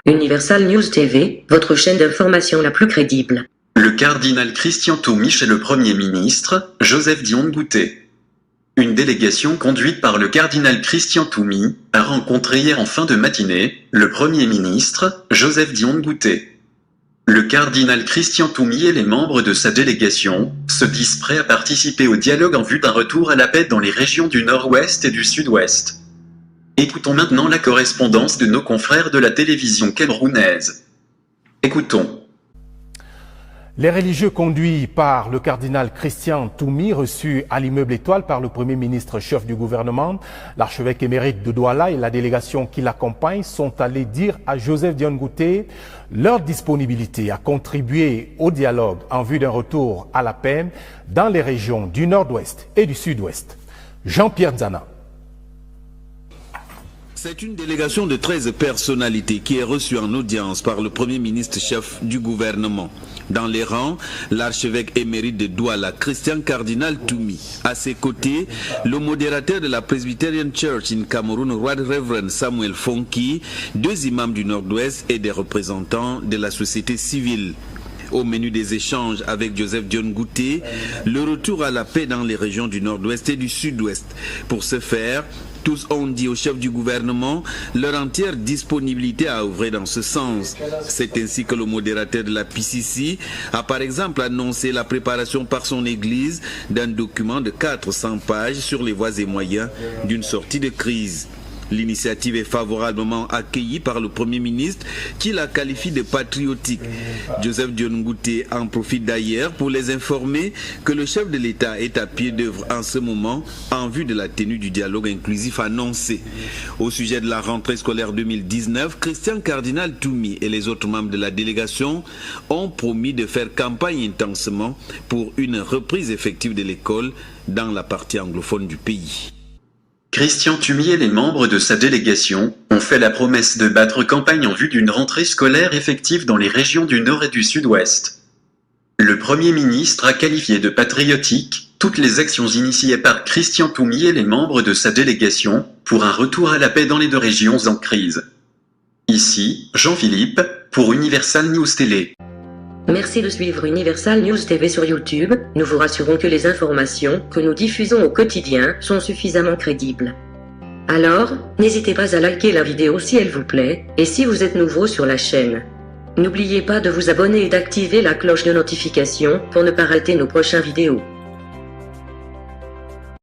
Universal News TV, votre chaîne d'information la plus crédible. Le cardinal Christian Toumi chez le Premier ministre, Joseph Dion Ngouté. Une délégation conduite par le cardinal Christian Toumi a rencontré hier en fin de matinée le Premier ministre, Joseph Dion Ngouté. Le cardinal Christian Toumi et les membres de sa délégation se disent prêts à participer au dialogue en vue d'un retour à la paix dans les régions du Nord-Ouest et du Sud-Ouest. Écoutons maintenant la correspondance de nos confrères de la télévision camerounaise. Écoutons. Les religieux conduits par le cardinal Christian Toumi, reçus à l'immeuble Étoile par le Premier ministre chef du gouvernement, l'archevêque émérite de Douala et la délégation qui l'accompagne sont allés dire à Joseph Dion Ngouté leur disponibilité à contribuer au dialogue en vue d'un retour à la paix dans les régions du Nord-Ouest et du Sud-Ouest. Jean-Pierre Zana. C'est une délégation de 13 personnalités qui est reçue en audience par le Premier ministre chef du gouvernement. Dans les rangs, l'archevêque émérite de Douala, Christian Cardinal Toumi. À ses côtés, le modérateur de la Presbyterian Church in Cameroon, Reverend Samuel Fonki, 2 imams du Nord-Ouest et des représentants de la société civile. Au menu des échanges avec Joseph Dion Ngouté, le retour à la paix dans les régions du Nord-Ouest et du Sud-Ouest. Pour ce faire, tous ont dit au chef du gouvernement leur entière disponibilité à œuvrer dans ce sens. C'est ainsi que le modérateur de la PCC a par exemple annoncé la préparation par son église d'un document de 400 pages sur les voies et moyens d'une sortie de crise. L'initiative est favorablement accueillie par le Premier ministre qui la qualifie de patriotique. Joseph Dion Ngouté en profite d'ailleurs pour les informer que le chef de l'État est à pied d'œuvre en ce moment en vue de la tenue du dialogue inclusif annoncé. Au sujet de la rentrée scolaire 2019, Christian Cardinal Toumi et les autres membres de la délégation ont promis de faire campagne intensément pour une reprise effective de l'école dans la partie anglophone du pays. Christian Toumi et les membres de sa délégation ont fait la promesse de battre campagne en vue d'une rentrée scolaire effective dans les régions du Nord et du Sud-Ouest. Le Premier ministre a qualifié de patriotique toutes les actions initiées par Christian Toumi et les membres de sa délégation pour un retour à la paix dans les 2 régions en crise. Ici, Jean-Philippe, pour Universal News Télé. Merci de suivre Universal News TV sur YouTube. Nous vous rassurons que les informations que nous diffusons au quotidien sont suffisamment crédibles. Alors, n'hésitez pas à liker la vidéo si elle vous plaît, et si vous êtes nouveau sur la chaîne. N'oubliez pas de vous abonner et d'activer la cloche de notification pour ne pas rater nos prochaines vidéos.